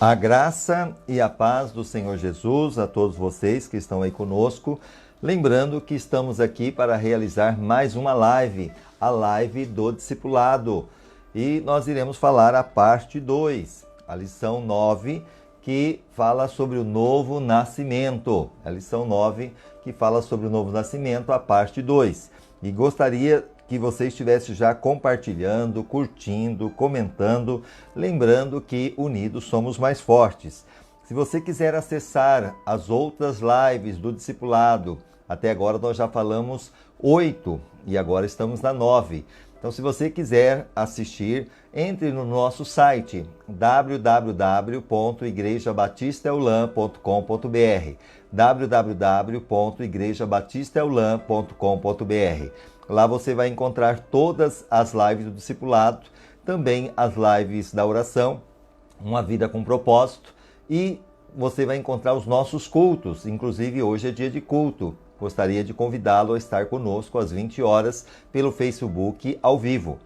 A graça e a paz do Senhor Jesus a todos vocês que estão aí conosco. Lembrando que estamos aqui para realizar mais uma live, a live do discipulado. E nós iremos falar a parte 2, a lição 9, que fala sobre o novo nascimento. A lição 9, que fala sobre o novo nascimento, a parte 2. E gostaria que você estivesse já compartilhando, curtindo, comentando, lembrando que unidos somos mais fortes. Se você quiser acessar as outras lives do discipulado, até agora nós já falamos 8 e agora estamos na 9. Então, se você quiser assistir, entre no nosso site www.igrejabatistaeulan.com.br www.igrejabatistaeulan.com.br. Lá você vai encontrar todas as lives do discipulado, também as lives da oração, Uma Vida com Propósito, e você vai encontrar os nossos cultos, inclusive hoje é dia de culto. Gostaria de convidá-lo a estar conosco às 20 horas pelo Facebook ao vivo.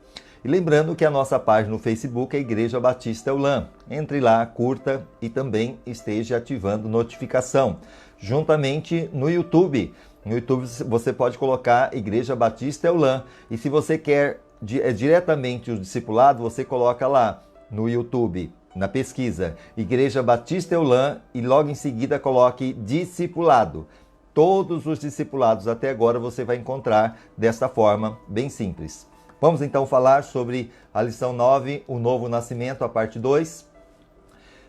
E lembrando que a nossa página no Facebook é Igreja Batista Eulan. Entre lá, curta e também esteja ativando notificação. Juntamente no YouTube. No YouTube você pode colocar Igreja Batista Eulan. E se você quer diretamente o discipulado, você coloca lá no YouTube, na pesquisa, Igreja Batista Eulan e logo em seguida coloque discipulado. Todos os discipulados até agora você vai encontrar desta forma, bem simples. Vamos então falar sobre a lição 9, o novo nascimento, a parte 2.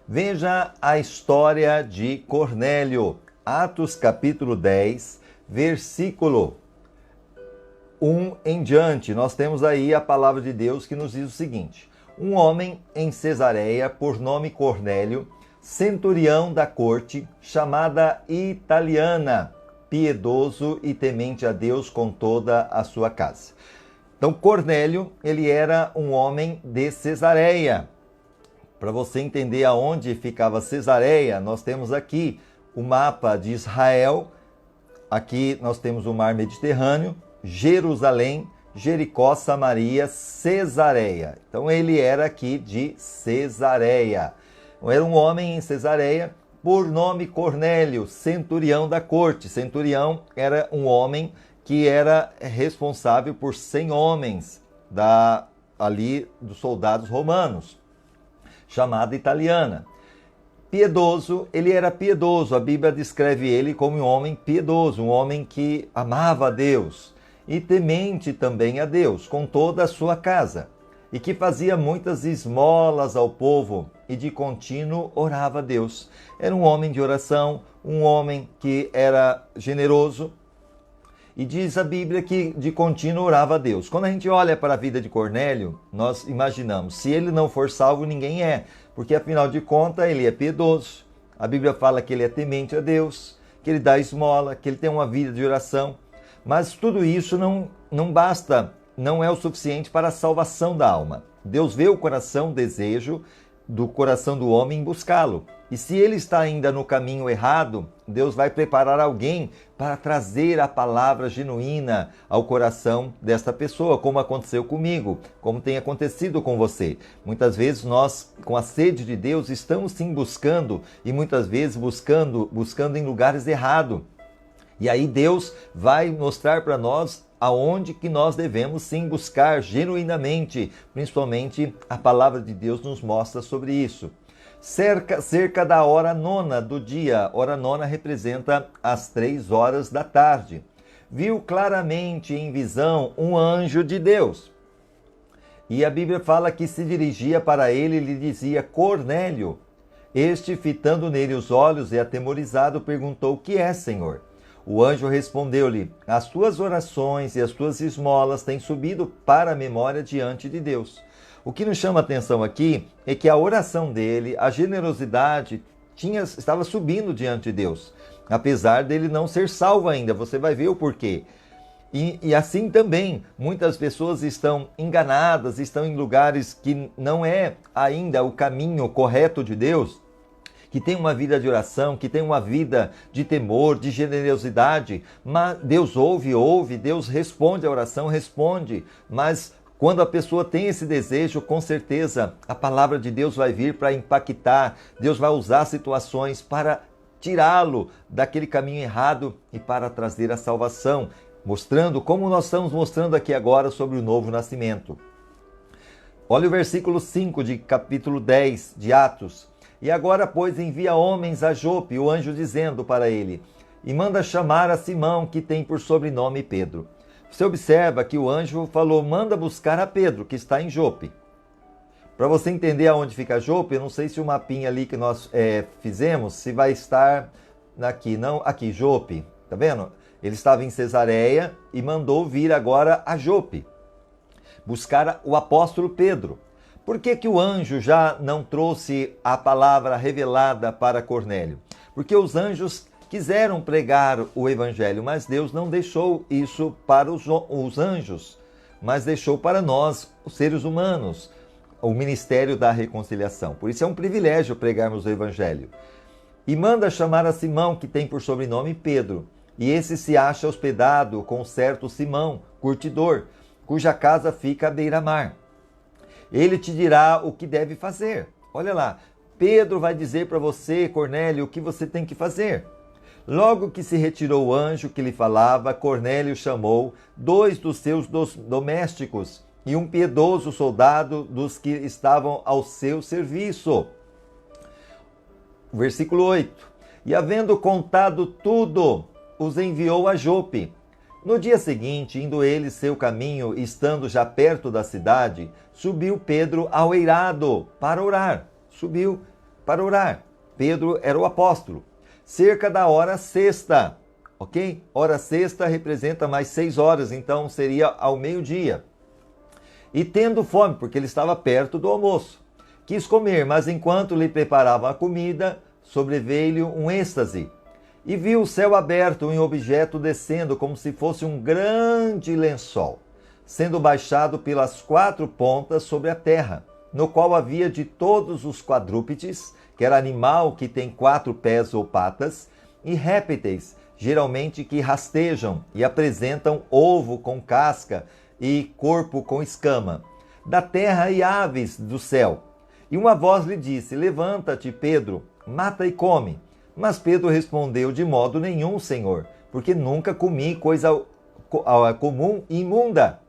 Veja a história de Cornélio, Atos capítulo 10, versículo 1 em diante. Nós temos aí a palavra de Deus que nos diz o seguinte: um homem em Cesareia, por nome Cornélio, centurião da corte, chamada Italiana, piedoso e temente a Deus com toda a sua casa. Então, Cornélio, ele era um homem de Cesareia. Para você entender aonde ficava Cesareia, nós temos aqui o mapa de Israel. Aqui nós temos o mar Mediterrâneo, Jerusalém, Jericó, Samaria, Cesareia. Então, ele era aqui de Cesareia. Era um homem em Cesareia, por nome Cornélio, centurião da corte. Centurião era um homem que era responsável por 100 homens ali dos soldados romanos, chamada Italiana. Piedoso, ele era piedoso. A Bíblia descreve ele como um homem piedoso, um homem que amava a Deus e temente também a Deus com toda a sua casa, e que fazia muitas esmolas ao povo e de contínuo orava a Deus. Era um homem de oração, um homem que era generoso, e diz a Bíblia que de contínuo orava a Deus. Quando a gente olha para a vida de Cornélio, nós imaginamos, se ele não for salvo, ninguém é, porque afinal de contas ele é piedoso. A Bíblia fala que ele é temente a Deus, que ele dá esmola, que ele tem uma vida de oração, mas tudo isso não basta. Não é o suficiente para a salvação da alma. Deus vê o coração, o desejo do coração do homem em buscá-lo. E se ele está ainda no caminho errado, Deus vai preparar alguém para trazer a palavra genuína ao coração desta pessoa, como aconteceu comigo, como tem acontecido com você. Muitas vezes nós, com a sede de Deus, estamos sim buscando, e muitas vezes buscando em lugares errados. E aí Deus vai mostrar para nós aonde que nós devemos sim buscar genuinamente, principalmente a palavra de Deus nos mostra sobre isso. Cerca da hora nona do dia, hora nona representa as 3 horas da tarde. Viu claramente em visão um anjo de Deus. E a Bíblia fala que se dirigia para ele e lhe dizia: Cornélio. Este, fitando nele os olhos e atemorizado, perguntou: o que é, Senhor? O anjo respondeu-lhe: as tuas orações e as tuas esmolas têm subido para a memória diante de Deus. O que nos chama a atenção aqui é que a oração dele, a generosidade, estava subindo diante de Deus, apesar dele não ser salvo ainda. Você vai ver o porquê. E assim também, muitas pessoas estão enganadas, estão em lugares que não é ainda o caminho correto de Deus, que tem uma vida de oração, que tem uma vida de temor, de generosidade, mas Deus ouve, Deus responde a oração, responde, mas Quando a pessoa tem esse desejo, com certeza a palavra de Deus vai vir para impactar, Deus vai usar situações para tirá-lo daquele caminho errado e para trazer a salvação, mostrando como nós estamos mostrando aqui agora sobre o novo nascimento. Olha o versículo 5 de capítulo 10 de Atos. E agora, pois, envia homens a Jope, o anjo dizendo para ele, e manda chamar a Simão, que tem por sobrenome Pedro. Você observa que o anjo falou, manda buscar a Pedro, que está em Jope. Para você entender aonde fica Jope, eu não sei se o mapinha ali que nós fizemos, se vai estar aqui, não, aqui, Jope, tá vendo? Ele estava em Cesareia e mandou vir agora a Jope, buscar o apóstolo Pedro. Por que que o anjo já não trouxe a palavra revelada para Cornélio? Porque os anjos quiseram pregar o evangelho, mas Deus não deixou isso para os anjos, mas deixou para nós, os seres humanos, o ministério da reconciliação. Por isso é um privilégio pregarmos o evangelho. E manda chamar a Simão, que tem por sobrenome Pedro, e esse se acha hospedado com certo Simão, curtidor, cuja casa fica à beira-mar. Ele te dirá o que deve fazer. Olha lá, Pedro vai dizer para você, Cornélio, o que você tem que fazer. Logo que se retirou o anjo que lhe falava, Cornélio chamou 2 dos seus domésticos e um piedoso soldado dos que estavam ao seu serviço. Versículo 8. E havendo contado tudo, os enviou a Jope. No dia seguinte, indo ele seu caminho, estando já perto da cidade, subiu Pedro ao eirado para orar. Subiu para orar. Pedro era o apóstolo. Cerca da hora sexta, ok? Hora sexta representa mais 6 horas, então seria ao meio-dia. E tendo fome, porque ele estava perto do almoço, quis comer, mas enquanto lhe preparavam a comida, sobreveio-lhe um êxtase. E viu o céu aberto e um objeto descendo como se fosse um grande lençol, sendo baixado pelas 4 pontas sobre a terra, no qual havia de todos os quadrúpedes, que era animal que tem 4 pés ou patas, e répteis, geralmente que rastejam e apresentam ovo com casca e corpo com escama, da terra e aves do céu. E uma voz lhe disse, levanta-te, Pedro, mata e come. Mas Pedro respondeu, de modo nenhum, Senhor, porque nunca comi coisa comum e imunda.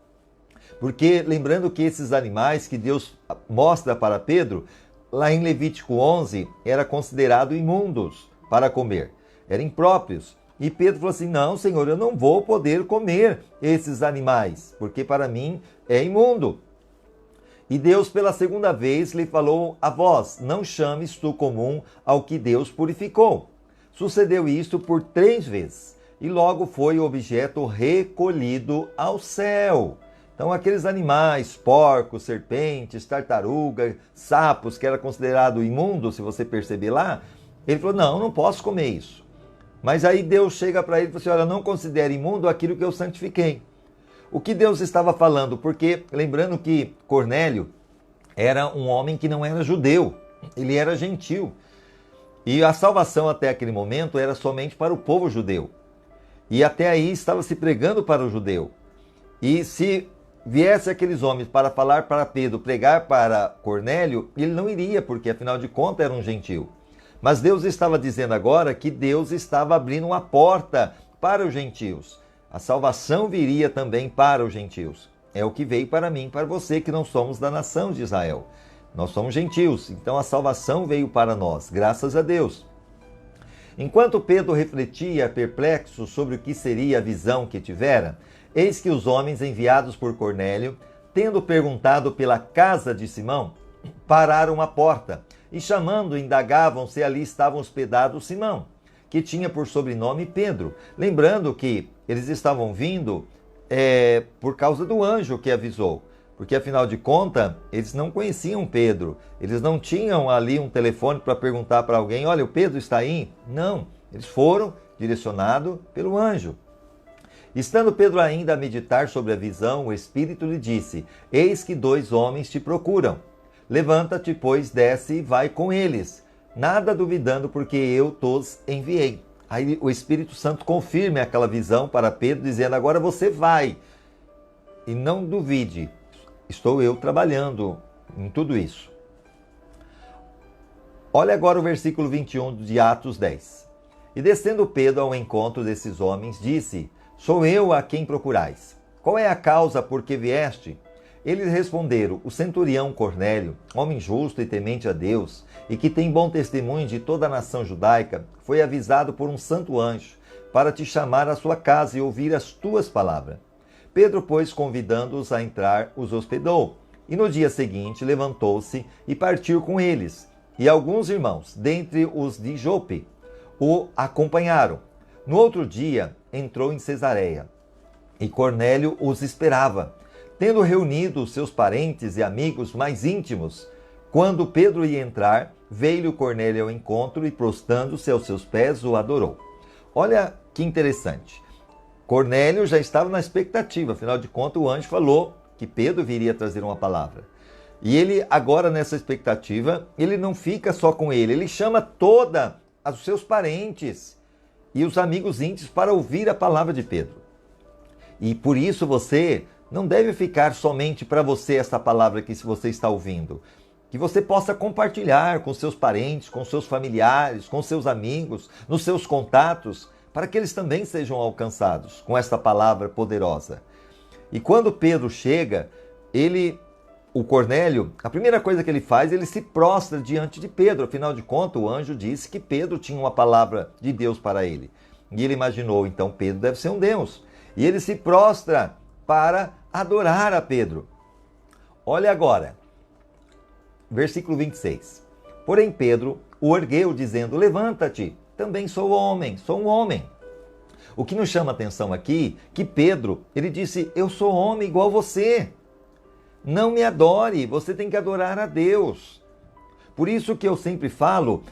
Porque, lembrando que esses animais que Deus mostra para Pedro, lá em Levítico 11, era considerado imundos para comer, eram impróprios. E Pedro falou assim, não, Senhor, eu não vou poder comer esses animais, porque para mim é imundo. E Deus, pela segunda vez, lhe falou a voz, não chames tu comum ao que Deus purificou. Sucedeu isto por 3 vezes, e logo foi o objeto recolhido ao céu. Então, aqueles animais, porcos, serpentes, tartarugas, sapos, que era considerado imundo, se você perceber lá, ele falou, não posso comer isso. Mas aí Deus chega para ele e fala assim, olha, não considere imundo aquilo que eu santifiquei. O que Deus estava falando? Porque, lembrando que Cornélio era um homem que não era judeu, ele era gentil. E a salvação até aquele momento era somente para o povo judeu. E até aí estava se pregando para o judeu. E se viesse aqueles homens para falar para Pedro, pregar para Cornélio, ele não iria, porque afinal de contas era um gentil. Mas Deus estava dizendo agora que Deus estava abrindo uma porta para os gentios. A salvação viria também para os gentios. É o que veio para mim, para você, que não somos da nação de Israel. Nós somos gentios, então a salvação veio para nós, graças a Deus. Enquanto Pedro refletia perplexo sobre o que seria a visão que tivera, eis que os homens enviados por Cornélio, tendo perguntado pela casa de Simão, pararam à porta e chamando, indagavam se ali estavam hospedados Simão, que tinha por sobrenome Pedro. Lembrando que eles estavam vindo por causa do anjo que avisou. Porque, afinal de contas, eles não conheciam Pedro. Eles não tinham ali um telefone para perguntar para alguém, olha, o Pedro está aí? Não, eles foram direcionados pelo anjo. Estando Pedro ainda a meditar sobre a visão, o Espírito lhe disse, eis que 2 homens te procuram. Levanta-te, pois, desce e vai com eles, nada duvidando, porque eu os enviei. Aí o Espírito Santo confirma aquela visão para Pedro, dizendo, agora você vai e não duvide. estou eu trabalhando em tudo isso. Olha agora o versículo 21 de Atos 10. E descendo Pedro ao encontro desses homens, disse: Sou eu a quem procurais. Qual é a causa por que vieste? Eles responderam: O centurião Cornélio, homem justo e temente a Deus, e que tem bom testemunho de toda a nação judaica, foi avisado por um santo anjo para te chamar à sua casa e ouvir as tuas palavras. Pedro, pois, convidando-os a entrar, os hospedou. E no dia seguinte levantou-se e partiu com eles. E alguns irmãos, dentre os de Jope, o acompanharam. No outro dia, entrou em Cesareia, e Cornélio os esperava, tendo reunido os seus parentes e amigos mais íntimos. Quando Pedro ia entrar, veio-lhe Cornélio ao encontro e, prostrando-se aos seus pés, o adorou. Olha que interessante. Cornélio já estava na expectativa, afinal de contas o anjo falou que Pedro viria trazer uma palavra. E ele agora nessa expectativa, ele não fica só com ele chama todos os seus parentes e os amigos íntimos para ouvir a palavra de Pedro. E por isso você não deve ficar somente para você essa palavra que você está ouvindo. Que você possa compartilhar com seus parentes, com seus familiares, com seus amigos, nos seus contatos, para que eles também sejam alcançados com esta palavra poderosa. E quando Pedro chega, o Cornélio, a primeira coisa que ele faz, ele se prostra diante de Pedro. Afinal de contas, o anjo disse que Pedro tinha uma palavra de Deus para ele. E ele imaginou, então Pedro deve ser um Deus. E ele se prostra para adorar a Pedro. Olha agora, versículo 26. Porém Pedro o ergueu, dizendo: Levanta-te, também sou homem, sou um homem. O que nos chama a atenção aqui, que Pedro, ele disse: eu sou homem igual você. Não me adore, você tem que adorar a Deus. Por isso que eu sempre falo,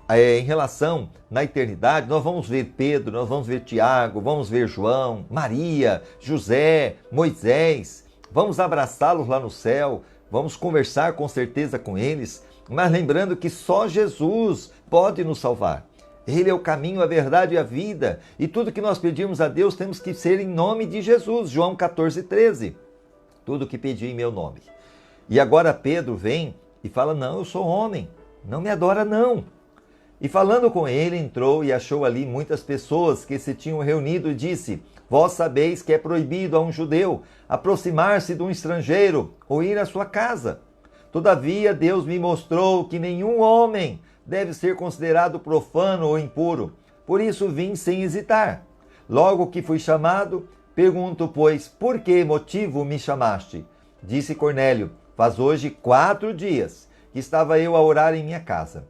em relação na eternidade, nós vamos ver Pedro, nós vamos ver Tiago, vamos ver João, Maria, José, Moisés, vamos abraçá-los lá no céu, vamos conversar com certeza com eles, mas lembrando que só Jesus pode nos salvar. Ele é o caminho, a verdade e a vida, e tudo que nós pedimos a Deus temos que ser em nome de Jesus, João 14:13. Tudo que pedi em meu nome. E agora Pedro vem e fala: não, eu sou homem, não me adora não. E falando com ele, entrou e achou ali muitas pessoas que se tinham reunido e disse: vós sabeis que é proibido a um judeu aproximar-se de um estrangeiro ou ir à sua casa. Todavia Deus me mostrou que nenhum homem deve ser considerado profano ou impuro. Por isso vim sem hesitar. Logo que fui chamado, pergunto, pois, por que motivo me chamaste? Disse Cornélio: faz hoje 4 dias que estava eu a orar em minha casa.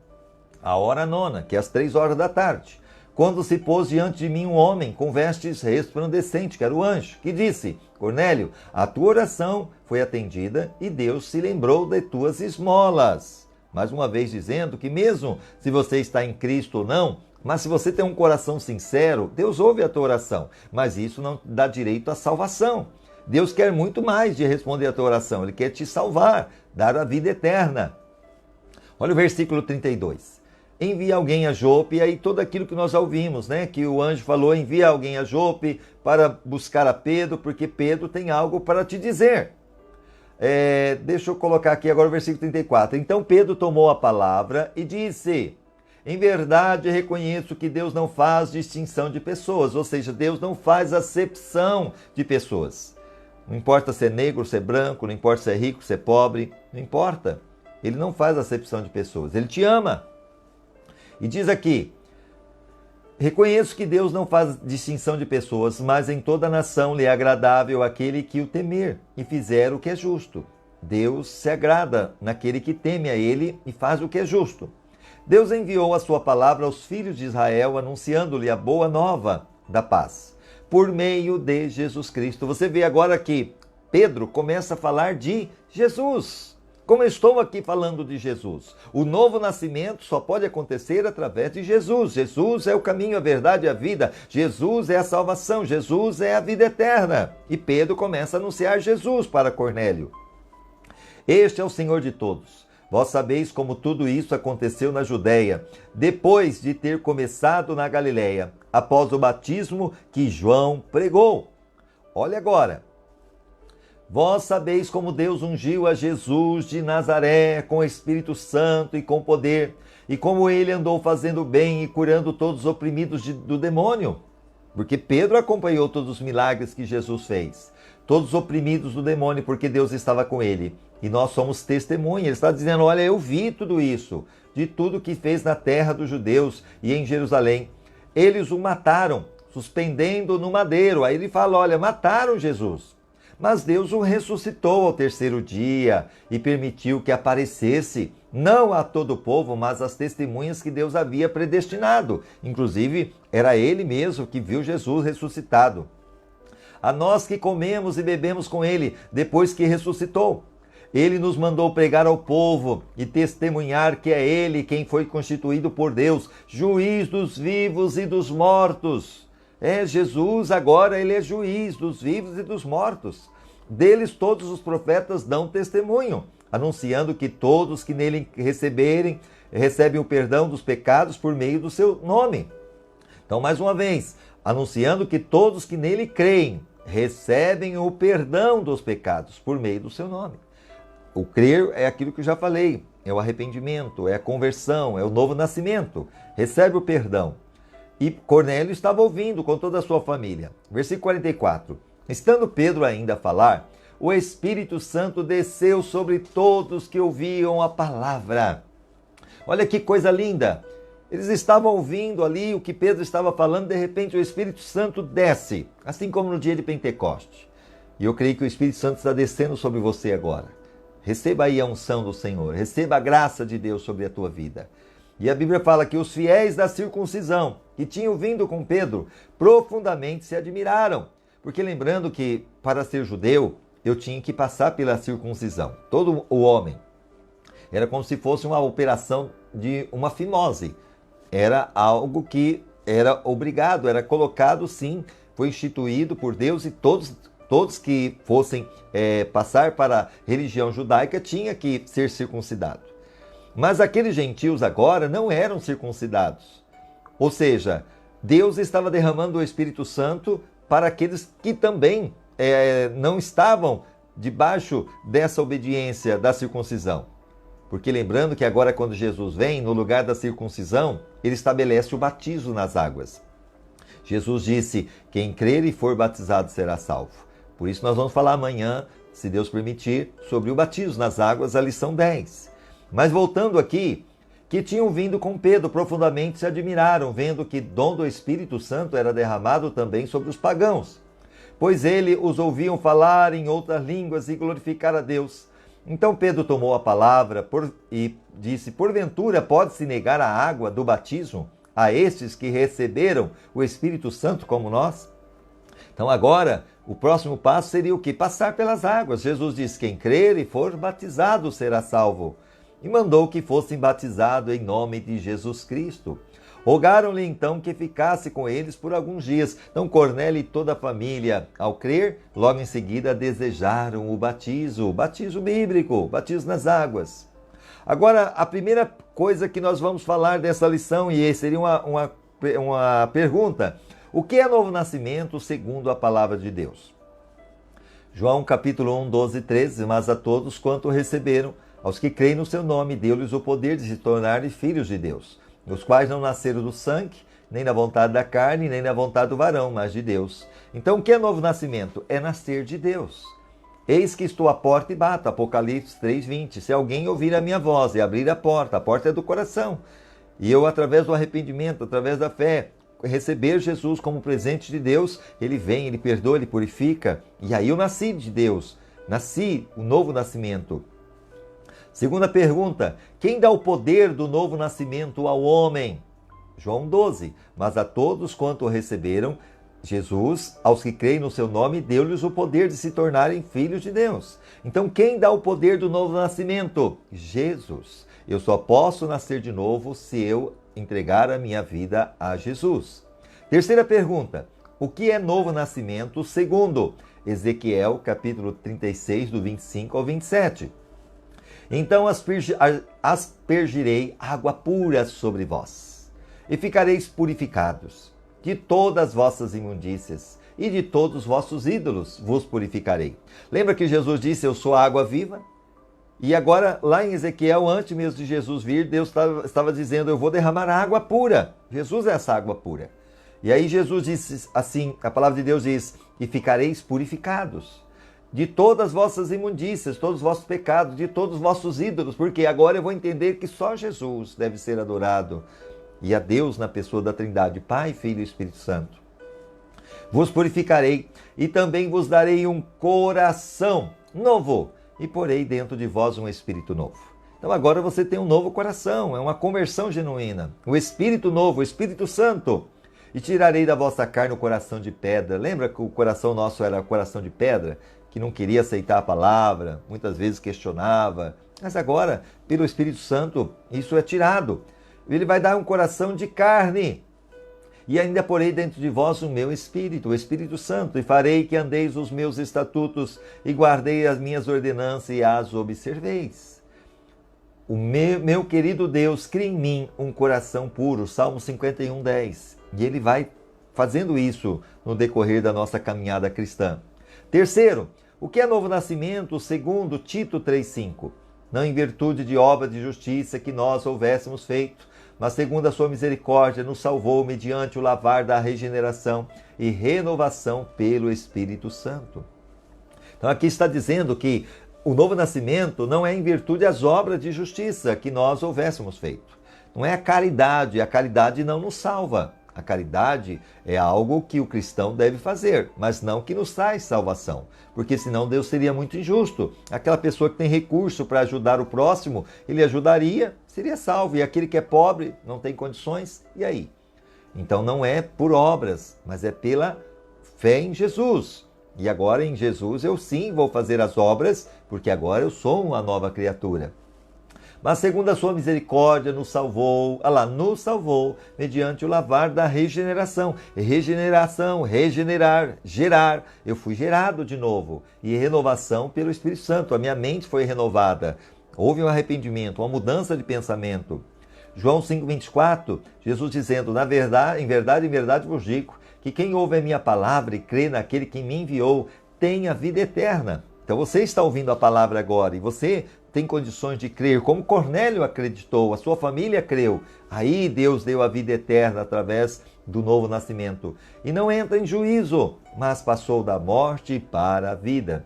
A hora nona, que é às 3 horas da tarde, quando se pôs diante de mim um homem com vestes resplandecentes, que era o anjo, que disse: Cornélio, a tua oração foi atendida e Deus se lembrou de tuas esmolas. Mais uma vez dizendo que mesmo se você está em Cristo ou não, mas se você tem um coração sincero, Deus ouve a tua oração, mas isso não dá direito à salvação. Deus quer muito mais de responder a tua oração, Ele quer te salvar, dar a vida eterna. Olha o versículo 32. Envia alguém a Jope, e aí tudo aquilo que nós já ouvimos, né? Que o anjo falou: envia alguém a Jope para buscar a Pedro, porque Pedro tem algo para te dizer. Deixa eu colocar aqui agora o versículo 34. Então Pedro tomou a palavra e disse: em verdade reconheço que Deus não faz distinção de pessoas, ou seja, Deus não faz acepção de pessoas. Não importa se é negro, se é branco, não importa se é rico, se é pobre, não importa. Ele não faz acepção de pessoas, Ele te ama. E diz aqui: reconheço que Deus não faz distinção de pessoas, mas em toda a nação lhe é agradável aquele que o temer e fizer o que é justo. Deus se agrada naquele que teme a Ele e faz o que é justo. Deus enviou a sua palavra aos filhos de Israel, anunciando-lhe a boa nova da paz, por meio de Jesus Cristo. Você vê agora que Pedro começa a falar de Jesus. Como eu estou aqui falando de Jesus, o novo nascimento só pode acontecer através de Jesus. Jesus é o caminho, a verdade e a vida. Jesus é a salvação. Jesus é a vida eterna. E Pedro começa a anunciar Jesus para Cornélio. Este é o Senhor de todos. Vós sabeis como tudo isso aconteceu na Judéia, depois de ter começado na Galileia, após o batismo que João pregou. Olha agora. Vós sabeis como Deus ungiu a Jesus de Nazaré com o Espírito Santo e com poder, e como ele andou fazendo bem e curando todos os oprimidos do demônio. Porque Pedro acompanhou todos os milagres que Jesus fez. Todos os oprimidos do demônio, porque Deus estava com ele. E nós somos testemunhas. Ele está dizendo, olha, eu vi tudo isso, de tudo que fez na terra dos judeus e em Jerusalém. Eles o mataram, suspendendo no madeiro. Aí ele fala, olha, mataram Jesus. Mas Deus o ressuscitou ao terceiro dia e permitiu que aparecesse, não a todo o povo, mas às testemunhas que Deus havia predestinado. Inclusive, era ele mesmo que viu Jesus ressuscitado. A nós que comemos e bebemos com ele, depois que ressuscitou. Ele nos mandou pregar ao povo e testemunhar que é ele quem foi constituído por Deus, juiz dos vivos e dos mortos. Jesus agora, ele é juiz dos vivos e dos mortos. Deles todos os profetas dão testemunho, anunciando que todos que nele recebem o perdão dos pecados por meio do seu nome. Então, mais uma vez, anunciando que todos que nele creem recebem o perdão dos pecados por meio do seu nome. O crer é aquilo que eu já falei, é o arrependimento, é a conversão, é o novo nascimento, recebe o perdão. E Cornélio estava ouvindo com toda a sua família. Versículo 44. Estando Pedro ainda a falar, o Espírito Santo desceu sobre todos que ouviam a palavra. Olha que coisa linda! Eles estavam ouvindo ali o que Pedro estava falando, de repente o Espírito Santo desce, assim como no dia de Pentecoste. E eu creio que o Espírito Santo está descendo sobre você agora. Receba aí a unção do Senhor, receba a graça de Deus sobre a tua vida. E a Bíblia fala que os fiéis da circuncisão, que tinham vindo com Pedro, profundamente se admiraram. Porque lembrando que para ser judeu, eu tinha que passar pela circuncisão. Todo o homem. Era como se fosse uma operação de uma fimose. Era algo que era obrigado, era colocado sim, foi instituído por Deus e todos que fossem passar para a religião judaica tinha que ser circuncidado. Mas aqueles gentios agora não eram circuncidados. Ou seja, Deus estava derramando o Espírito Santo para aqueles que também não estavam debaixo dessa obediência da circuncisão. Porque lembrando que agora quando Jesus vem, no lugar da circuncisão, ele estabelece o batismo nas águas. Jesus disse, quem crer e for batizado será salvo. Por isso nós vamos falar amanhã, se Deus permitir, sobre o batismo nas águas, a lição 10. Mas voltando aqui, que tinham vindo com Pedro, profundamente se admiraram, vendo que dom do Espírito Santo era derramado também sobre os pagãos. Pois ele os ouviam falar em outras línguas e glorificar a Deus. Então Pedro tomou a palavra e disse, porventura pode-se negar a água do batismo a estes que receberam o Espírito Santo como nós? Então agora, o próximo passo seria o quê? Passar pelas águas. Jesus disse, quem crer e for batizado será salvo. E mandou que fossem batizados em nome de Jesus Cristo. Rogaram-lhe então que ficasse com eles por alguns dias. Então Cornélio e toda a família, ao crer, logo em seguida desejaram o batismo bíblico, batismo nas águas. Agora, a primeira coisa que nós vamos falar dessa lição, e seria uma pergunta, o que é novo nascimento segundo a palavra de Deus? João capítulo 1, 12 e 13, mas a todos quanto receberam, aos que creem no seu nome, deu-lhes o poder de se tornarem filhos de Deus, os quais não nasceram do sangue, nem da vontade da carne, nem da vontade do varão, mas de Deus. Então, o que é novo nascimento? É nascer de Deus. Eis que estou à porta e bato, Apocalipse 3:20. Se alguém ouvir a minha voz e abrir a porta é do coração, e eu, através do arrependimento, através da fé, receber Jesus como presente de Deus, ele vem, ele perdoa, ele purifica, e aí eu nasci de Deus, nasci o novo nascimento. Segunda pergunta, quem dá o poder do novo nascimento ao homem? João 12, mas a todos quanto receberam, Jesus, aos que creem no seu nome, deu-lhes o poder de se tornarem filhos de Deus. Então, quem dá o poder do novo nascimento? Jesus. Eu só posso nascer de novo se eu entregar a minha vida a Jesus. Terceira pergunta, o que é novo nascimento segundo Ezequiel, capítulo 36, do 25 ao 27? Então aspergirei água pura sobre vós, e ficareis purificados de todas as vossas imundícias, e de todos os vossos ídolos vos purificarei. Lembra que Jesus disse, eu sou a água viva? E agora, lá em Ezequiel, antes mesmo de Jesus vir, Deus estava dizendo, eu vou derramar água pura. Jesus é essa água pura. E aí Jesus disse assim, a palavra de Deus diz, e ficareis purificados de todas as vossas imundícias, todos os vossos pecados, de todos os vossos ídolos, porque agora eu vou entender que só Jesus deve ser adorado, e a Deus na pessoa da Trindade, Pai, Filho e Espírito Santo. Vos purificarei e também vos darei um coração novo e porei dentro de vós um espírito novo. Então agora você tem um novo coração, é uma conversão genuína. O Espírito novo, o Espírito Santo. E tirarei da vossa carne o coração de pedra. Lembra que o coração nosso era coração de pedra? Que não queria aceitar a palavra, muitas vezes questionava. Mas agora, pelo Espírito Santo, isso é tirado. Ele vai dar um coração de carne. E ainda porei dentro de vós o meu Espírito, o Espírito Santo, e farei que andeis os meus estatutos, e guardei as minhas ordenanças e as observeis. O meu querido Deus, cria em mim um coração puro, Salmo 51, 10. E ele vai fazendo isso no decorrer da nossa caminhada cristã. Terceiro, o que é novo nascimento? Segundo Tito 3,5. Não em virtude de obra de justiça que nós houvéssemos feito, mas segundo a sua misericórdia nos salvou mediante o lavar da regeneração e renovação pelo Espírito Santo. Então aqui está dizendo que o novo nascimento não é em virtude das obras de justiça que nós houvéssemos feito. Não é a caridade não nos salva. A caridade é algo que o cristão deve fazer, mas não que nos traz salvação, porque senão Deus seria muito injusto. Aquela pessoa que tem recurso para ajudar o próximo, ele ajudaria, seria salvo, e aquele que é pobre, não tem condições, e aí? Então não é por obras, mas é pela fé em Jesus. E agora em Jesus eu sim vou fazer as obras, porque agora eu sou uma nova criatura. Mas segundo a sua misericórdia nos salvou, nos salvou, mediante o lavar da regeneração. Regeneração, regenerar, gerar. Eu fui gerado de novo. E renovação pelo Espírito Santo. A minha mente foi renovada. Houve um arrependimento, uma mudança de pensamento. João 5,24, Jesus dizendo, em verdade vos digo, que quem ouve a minha palavra e crê naquele que me enviou, tem a vida eterna. Então você está ouvindo a palavra agora e você tem condições de crer, como Cornélio acreditou, a sua família creu. Aí Deus deu a vida eterna através do novo nascimento. E não entra em juízo, mas passou da morte para a vida.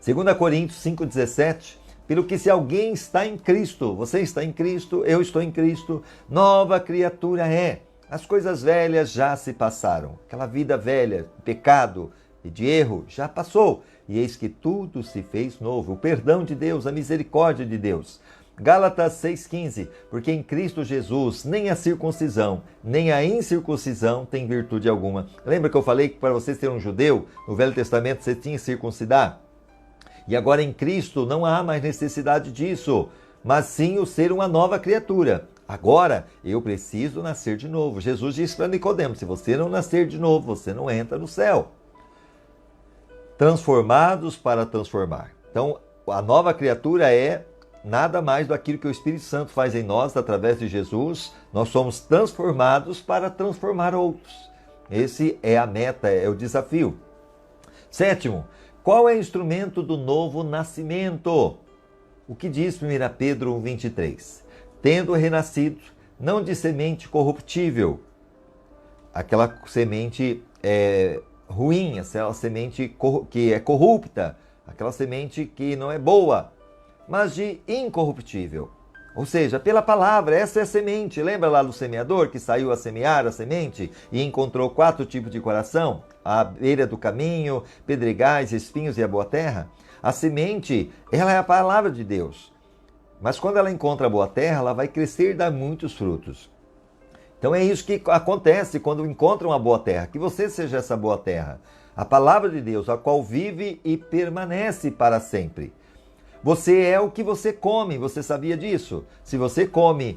2 Coríntios 5,17, pelo que se alguém está em Cristo, você está em Cristo, eu estou em Cristo, nova criatura é. As coisas velhas já se passaram. Aquela vida velha, pecado e de erro, já passou. E eis que tudo se fez novo. O perdão de Deus, a misericórdia de Deus. Gálatas 6,15. Porque em Cristo Jesus nem a circuncisão, nem a incircuncisão tem virtude alguma. Lembra que eu falei que para você ser um judeu, no Velho Testamento você tinha que circuncidar? E agora em Cristo não há mais necessidade disso, mas sim o ser uma nova criatura. Agora eu preciso nascer de novo. Jesus disse para Nicodemos, se você não nascer de novo, você não entra no céu. Transformados para transformar. Então, a nova criatura é nada mais do aquilo que o Espírito Santo faz em nós, através de Jesus. Nós somos transformados para transformar outros. Esse é a meta, é o desafio. Sétimo, qual é o instrumento do novo nascimento? O que diz 1 Pedro 1,23? Tendo renascido, não de semente corruptível, aquela semente ruim, aquela semente que é corrupta, aquela semente que não é boa, mas de incorruptível. Ou seja, pela palavra, essa é a semente. Lembra lá do semeador que saiu a semear a semente e encontrou 4 tipos de coração? A beira do caminho, pedregais, espinhos e a boa terra. A semente, ela é a palavra de Deus. Mas quando ela encontra a boa terra, ela vai crescer e dar muitos frutos. Então é isso que acontece quando encontra uma boa terra, que você seja essa boa terra. A palavra de Deus, a qual vive e permanece para sempre. Você é o que você come, você sabia disso? Se você come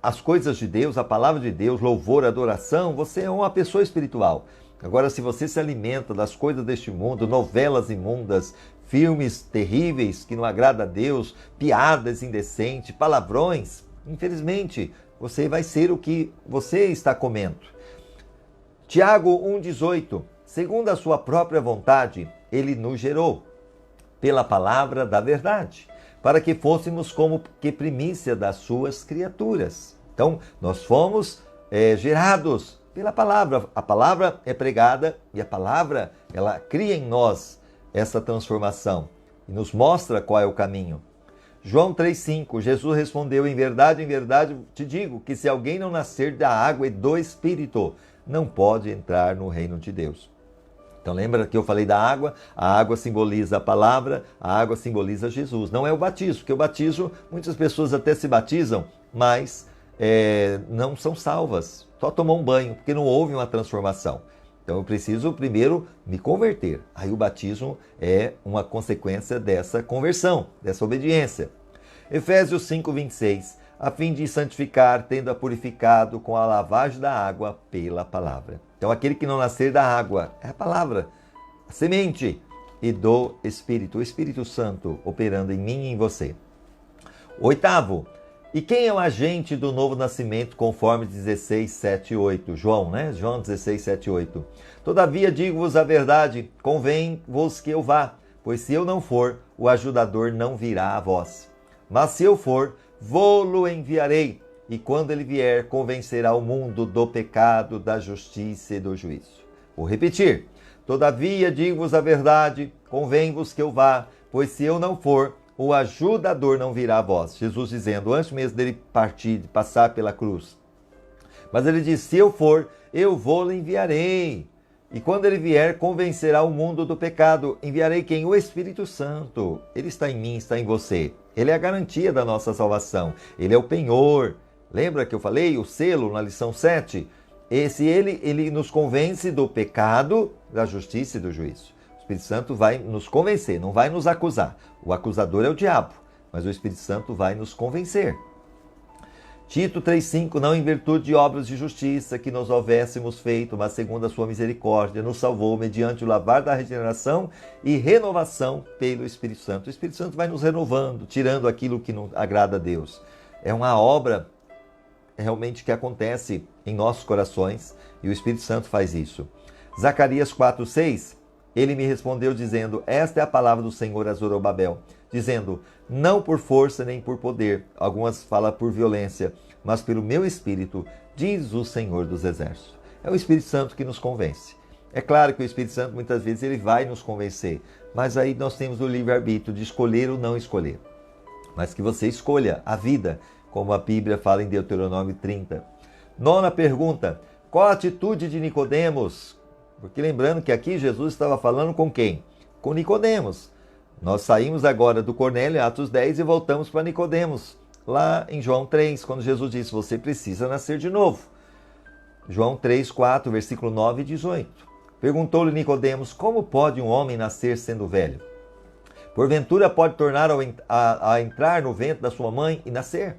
as coisas de Deus, a palavra de Deus, louvor, adoração, você é uma pessoa espiritual. Agora, se você se alimenta das coisas deste mundo, novelas imundas, filmes terríveis que não agradam a Deus, piadas indecentes, palavrões, infelizmente, você vai ser o que você está comendo. Tiago 1,18. segundo a sua própria vontade, ele nos gerou, pela palavra da verdade, para que fôssemos como que primícia das suas criaturas. Então, nós fomos gerados pela palavra. A palavra é pregada e a palavra, ela cria em nós essa transformação e nos mostra qual é o caminho. João 3,5, Jesus respondeu, em verdade te digo, que se alguém não nascer da água e do Espírito, não pode entrar no reino de Deus. Então lembra que eu falei da água? A água simboliza a palavra, a água simboliza Jesus. Não é o batismo, porque o batismo, muitas pessoas até se batizam, mas não são salvas. Só tomam um banho, porque não houve uma transformação. Então eu preciso primeiro me converter. Aí o batismo é uma consequência dessa conversão, dessa obediência. Efésios 5:26, a fim de santificar, tendo-a purificado com a lavagem da água pela palavra. Então aquele que não nascer da água é a palavra, a semente, e do Espírito, o Espírito Santo operando em mim e em você. 8º, e quem é o agente do novo nascimento, conforme 16:7-8? João, né? João 16:7-8. Todavia digo-vos a verdade, convém-vos que eu vá, pois se eu não for, o ajudador não virá a vós. Mas se eu for, vô-lo enviarei, e quando ele vier, convencerá o mundo do pecado, da justiça e do juízo. Vou repetir. Todavia digo-vos a verdade, convém-vos que eu vá, pois se eu não for, o ajudador não virá a vós. Jesus dizendo, antes mesmo dele partir, de passar pela cruz. Mas ele diz, se eu for, eu vou-lo enviarei. E quando ele vier, convencerá o mundo do pecado. Enviarei quem? O Espírito Santo. Ele está em mim, está em você. Ele é a garantia da nossa salvação. Ele é o penhor. Lembra que eu falei? O selo na lição 7? Ele nos convence do pecado, da justiça e do juízo. O Espírito Santo vai nos convencer, não vai nos acusar. O acusador é o diabo, mas o Espírito Santo vai nos convencer. Tito 3,5, não em virtude de obras de justiça que nos houvéssemos feito, mas segundo a sua misericórdia, nos salvou mediante o lavar da regeneração e renovação pelo Espírito Santo. O Espírito Santo vai nos renovando, tirando aquilo que não agrada a Deus. É uma obra realmente que acontece em nossos corações e o Espírito Santo faz isso. Zacarias 4,6, ele me respondeu dizendo, esta é a palavra do Senhor a Zorobabel, dizendo, não por força nem por poder, algumas falam por violência, mas pelo meu Espírito, diz o Senhor dos Exércitos. É o Espírito Santo que nos convence. É claro que o Espírito Santo muitas vezes ele vai nos convencer, mas aí nós temos o livre-arbítrio de escolher ou não escolher. Mas que você escolha a vida, como a Bíblia fala em Deuteronômio 30. 9ª pergunta, qual a atitude de Nicodemos? Porque lembrando que aqui Jesus estava falando com quem? Com Nicodemos. Nós saímos agora do Cornélio, Atos 10, e voltamos para Nicodemos, lá em João 3, quando Jesus disse, você precisa nascer de novo. João 3, 4, versículo 9 e 18. Perguntou-lhe Nicodemos, como pode um homem nascer sendo velho? Porventura pode tornar a entrar no ventre da sua mãe e nascer?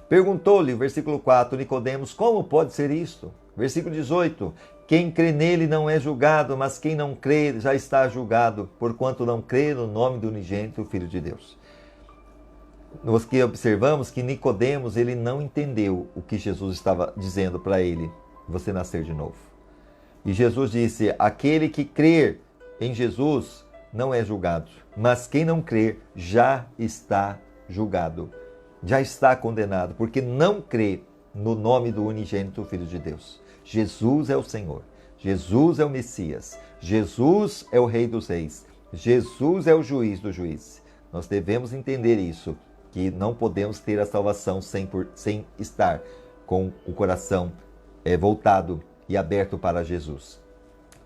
Perguntou-lhe, versículo 4, Nicodemos, como pode ser isto? Versículo 18, quem crê nele não é julgado, mas quem não crê já está julgado, porquanto não crê no nome do unigênito Filho de Deus. Nós que observamos que Nicodemos, ele não entendeu o que Jesus estava dizendo para ele, você nascer de novo. E Jesus disse, aquele que crer em Jesus não é julgado, mas quem não crer já está julgado, já está condenado, porque não crê no nome do unigênito Filho de Deus. Jesus é o Senhor, Jesus é o Messias, Jesus é o Rei dos Reis, Jesus é o juiz dos juízes. Nós devemos entender isso, que não podemos ter a salvação sem estar com o coração voltado e aberto para Jesus.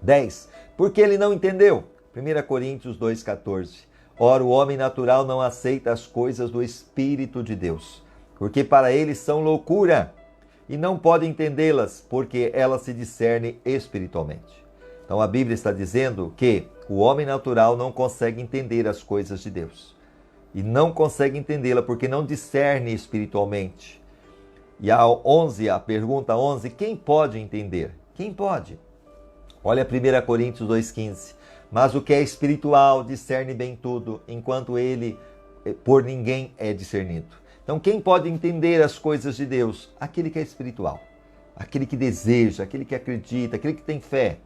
10. Porque ele não entendeu? 1 Coríntios 2,14. Ora, o homem natural não aceita as coisas do Espírito de Deus, porque para ele são loucura, e não pode entendê-las, porque elas se discernem espiritualmente. Então a Bíblia está dizendo que o homem natural não consegue entender as coisas de Deus. E não consegue entendê-la porque não discerne espiritualmente. E a pergunta 11, quem pode entender? Quem pode? Olha 1 Coríntios 2,15. Mas o que é espiritual discerne bem tudo, enquanto ele por ninguém é discernido. Então quem pode entender as coisas de Deus? Aquele que é espiritual, aquele que deseja, aquele que acredita, aquele que tem fé.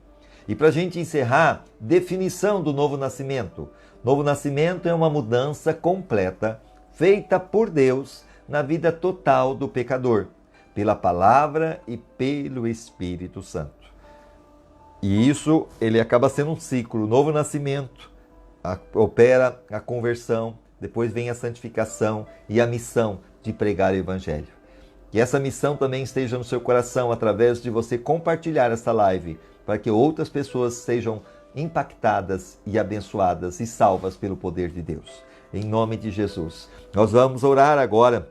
E para a gente encerrar, definição do novo nascimento. Novo nascimento é uma mudança completa, feita por Deus na vida total do pecador, pela palavra e pelo Espírito Santo. E isso, ele acaba sendo um ciclo. O novo nascimento opera a conversão, depois vem a santificação e a missão de pregar o Evangelho. Que essa missão também esteja no seu coração através de você compartilhar essa live, para que outras pessoas sejam impactadas e abençoadas e salvas pelo poder de Deus. Em nome de Jesus. Nós vamos orar agora.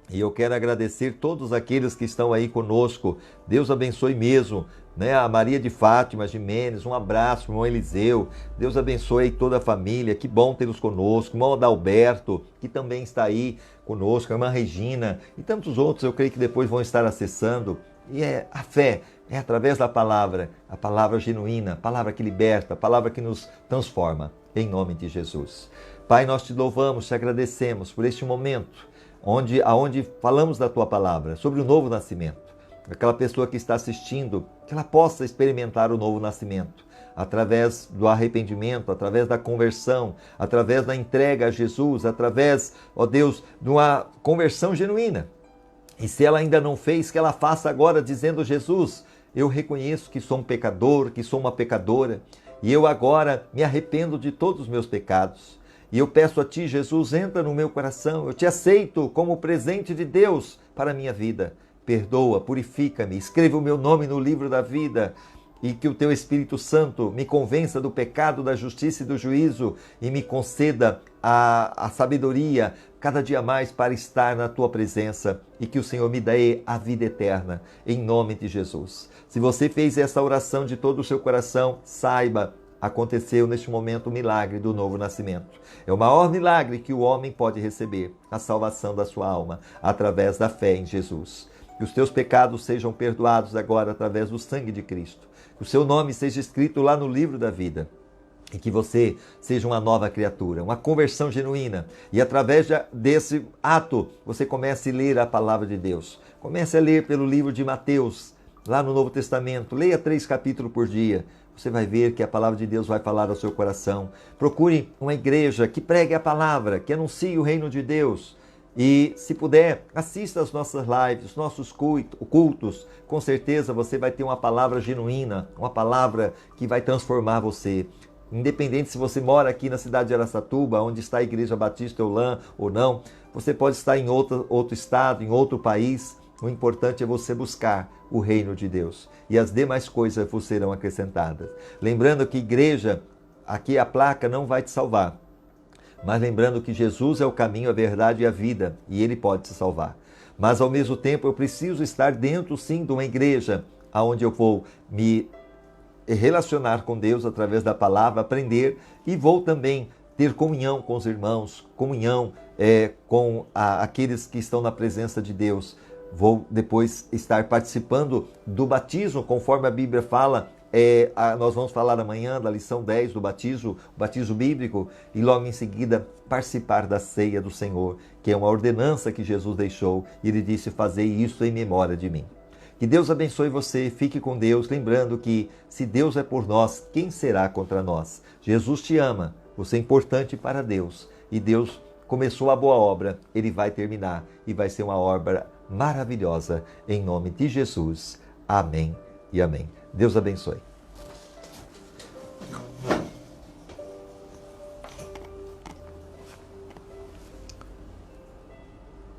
E eu quero agradecer todos aqueles que estão aí conosco. Deus abençoe mesmo, né? A Maria de Fátima Jimenez, um abraço, irmão Eliseu. Deus abençoe toda a família. Que bom tê-los conosco. Irmão Adalberto, que também está aí conosco. A irmã Regina e tantos outros, eu creio que depois vão estar acessando. E a fé é através da palavra, a palavra genuína, a palavra que liberta, a palavra que nos transforma. Em nome de Jesus. Pai, nós te louvamos, te agradecemos por este momento, aonde falamos da tua palavra, sobre o novo nascimento. Aquela pessoa que está assistindo, que ela possa experimentar o novo nascimento, através do arrependimento, através da conversão, através da entrega a Jesus, através, ó Deus, de uma conversão genuína. E se ela ainda não fez, que ela faça agora, dizendo: Jesus, eu reconheço que sou um pecador, que sou uma pecadora, e eu agora me arrependo de todos os meus pecados. E eu peço a Ti, Jesus, entra no meu coração, eu Te aceito como presente de Deus para a minha vida. Perdoa, purifica-me, escreva o meu nome no livro da vida e que o Teu Espírito Santo me convença do pecado, da justiça e do juízo e me conceda a sabedoria cada dia mais para estar na Tua presença e que o Senhor me dê a vida eterna, em nome de Jesus. Se você fez essa oração de todo o seu coração, saiba, aconteceu neste momento o milagre do novo nascimento. É o maior milagre que o homem pode receber, a salvação da sua alma, através da fé em Jesus. Que os teus pecados sejam perdoados agora através do sangue de Cristo. Que o seu nome seja escrito lá no livro da vida. E que você seja uma nova criatura, uma conversão genuína. E através desse ato, você comece a ler a palavra de Deus. Comece a ler pelo livro de Mateus, lá no Novo Testamento. Leia 3 capítulos por dia. Você vai ver que a palavra de Deus vai falar ao seu coração. Procure uma igreja que pregue a palavra, que anuncie o reino de Deus. E, se puder, assista às nossas lives, nossos cultos. Com certeza você vai ter uma palavra genuína, uma palavra que vai transformar você. Independente se você mora aqui na cidade de Araçatuba, onde está a Igreja Batista Eulã ou não, você pode estar em outro estado, em outro país. O importante é você buscar o reino de Deus e as demais coisas vos serão acrescentadas. Lembrando que igreja, aqui a placa não vai te salvar, mas lembrando que Jesus é o caminho, a verdade e a vida e Ele pode te salvar. Mas ao mesmo tempo eu preciso estar dentro sim de uma igreja onde eu vou me relacionar com Deus através da palavra, aprender e vou também ter comunhão com os irmãos, comunhão com aqueles que estão na presença de Deus. Vou depois estar participando do batismo, conforme a Bíblia fala. Nós vamos falar amanhã da lição 10 do batismo, o batismo bíblico, e logo em seguida participar da ceia do Senhor, que é uma ordenança que Jesus deixou, e Ele disse: fazei isso em memória de mim. Que Deus abençoe você, fique com Deus, lembrando que se Deus é por nós, quem será contra nós? Jesus te ama, você é importante para Deus, e Deus começou a boa obra, Ele vai terminar, e vai ser uma obra maravilhosa, em nome de Jesus. Amém e amém. Deus abençoe.